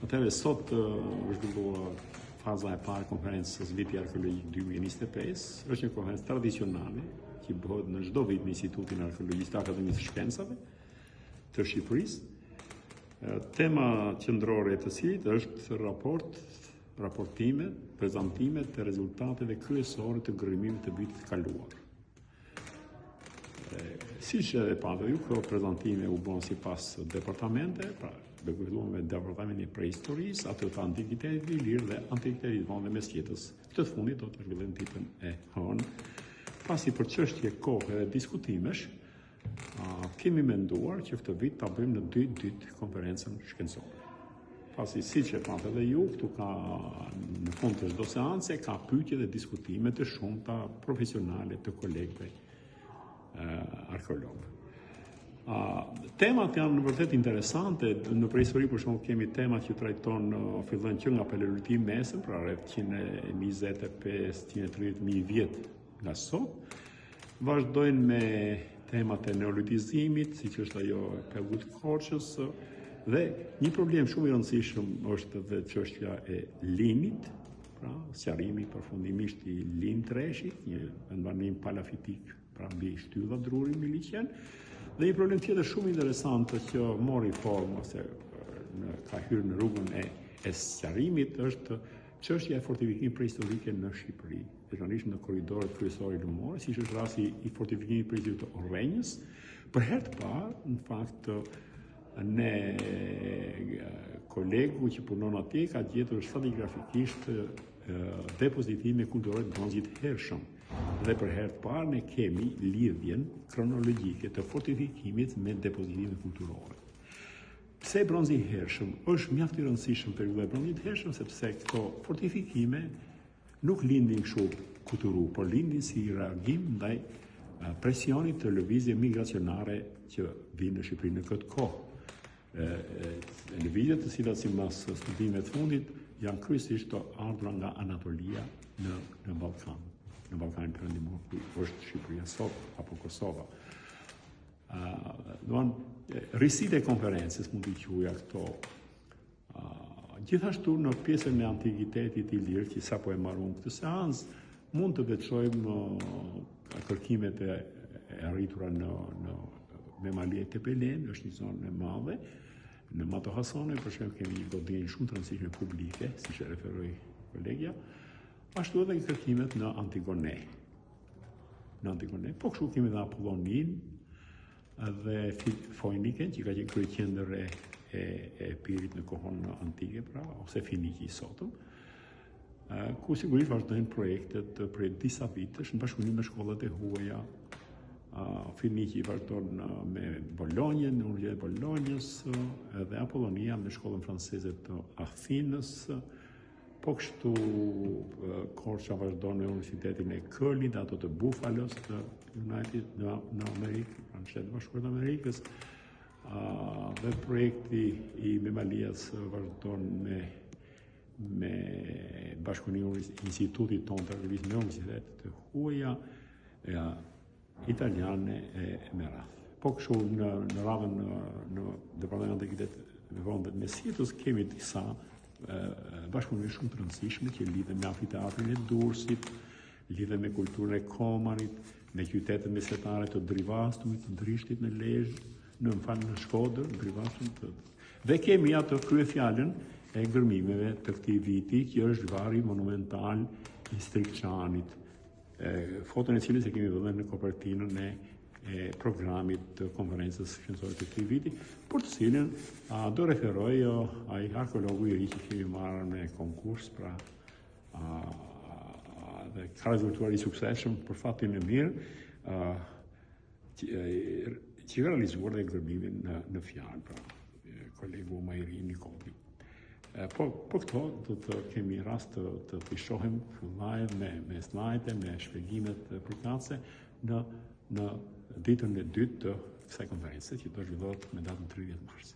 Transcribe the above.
Atëherë sot zhvilluar faza e parë konferencës Viti Arkeologjik 2025, është një konferencë tradicionale që bëhet në çdo vit në Institutin Arkeologjisë të Akademisë së Shkencave të Shqipërisë. Tema qendrore e të cilit është raportime, prezantime të rezultateve kryesore të gërmimit të vitit të kaluar. Siç e pate ju, këto prezantime u bën sipas departamente, pra duke filluar me departamentin e prehistorisë, atë të antikitetit i lirë dhe antikitetit vonë dhe mesjetës. Këtë të fundit do të zhvillojmë tipën e hënë. Pasi për çështje kohe dhe diskutimesh, kemi menduar që këtë vit ta bëjmë në 2 ditë konferencën shkencore. Pasi siç e pate dhe ju, këtu ka në fund të çdo seance ka pyetje dhe diskutime të shumta profesionale të kolegëve arkeologë. Temat janë vërtet interesante. Në prehistori për shembull kemi temat që trajton fillojnë që nga Paleolitik mesëm, pra rreth 125-130.000 vjet nga sot. Vazhdojnë me temat e neolitizimit, siç është ajo e Pelgut Korçës, dhe një problem shumë i rëndësishëm është edhe çështja e linit, pra sqarimi përfundimisht i lin treshit, një vendbanim palafitik pra mbi shtylla druri mbi liqen. Dhe një problem shumë interesant që mori formë ose ka hyrë në rrugën e sqarimit është çështja e fortifikimit prehistorike në Shqipëri, veçanërisht në korridorët kryesore lumore, siç është rasti i fortifikimit prehistorik të Orrënjës. Për herë të parë, në fakt, ne kolegu që punon atje ka gjetur stratigrafikisht depozitime kulturore të bronzit hershëm. Dhe për herë të parë ne kemi lidhjen kronologjike të fortifikimit me depozitime kulturore. Pse bronzi i hershëm është mjaft i rëndësishëm periudha e bronzit të hershëm, sepse këto fortifikime nuk lindin kështu kuturu, por lindin si reagim ndaj presionit të lëvizje migracionare që vinë në Shqipëri në këtë kohë. Lëvizjet të cilat sipas studimeve të fundit janë kryesisht të ardhura nga Anatolia në Ballkan. Në Ballkanin Perëndimor, ku është Shqipëria sot apo Kosova. Risitë e konferencës mund t'i quaja këto. Gjithashtu në pjesën e antikitetit i lirë, që sapo e marrëm këtë seancë, mund të veçojmë kërkimet e arritura në Memaliet Tepelen, është një zonë e madhe. Në Matohasone, për shembull, kemi një godinjë shumë të rëndësishme publike, siç e referoi kolegja. Ashtu edhe kërkimet në Antigone. Po kështu kemi dhe Apollonin dhe Foiniken, që ka qenë kryeqendër e Epirit në kohën antike, pra, ose Finiki i sotëm, ku sigurisht vazhdojnë projektet për disa vitesh në bashkëpunim me shkollat e huaja. Finiki vazhdon me Bolonjën, në Universitetin e Bolonjës, dhe Apollonia me shkollën franceze të Athinës. Po kështu Korça vazhdon me Universitetin e Kölnit, ato të Bufalos të United në Amerikë, në Shtetet Bashkuara të Amerikës. Dhe projekti i Memalias vazhdon me bashkëpunimin e institutit tonë të revizimit me universitetet të huaja italiane e Merath. Po kështu në radhën në departamentin e antikitetit me vonë dhe mesjetës kemi disa bashkëpunime shumë të rëndësishme që lidhen me amfiteatrin e Durrësit, lidhen me kulturën e Komanit, me qytetet mesetare të Drivastumit, të Drishtit në Lezhë, në Shkodër, Drivastum. Dhe kemi atë kryefjalën e gërmimeve të këtij viti, që është varri monumental i Strikçanit, foton e cilës e kemi vënë në kopertinën e programit të konferencës shkencore të këtij viti, për të cilën do referoj ai arkeologu i ri që kemi marrë në konkurs, pra dhe ka rezultuar i suksesshëm për fatin e mirë, që ka realizuar dhe gërmimin në fjalë, pra kolegu më i ri Nikolli. Po këto do të kemi rast të shohim live me slajde, me shpjegimet përkatëse në ditën e dytë të kësaj konference, që do zhvillohet me datën 30 mars.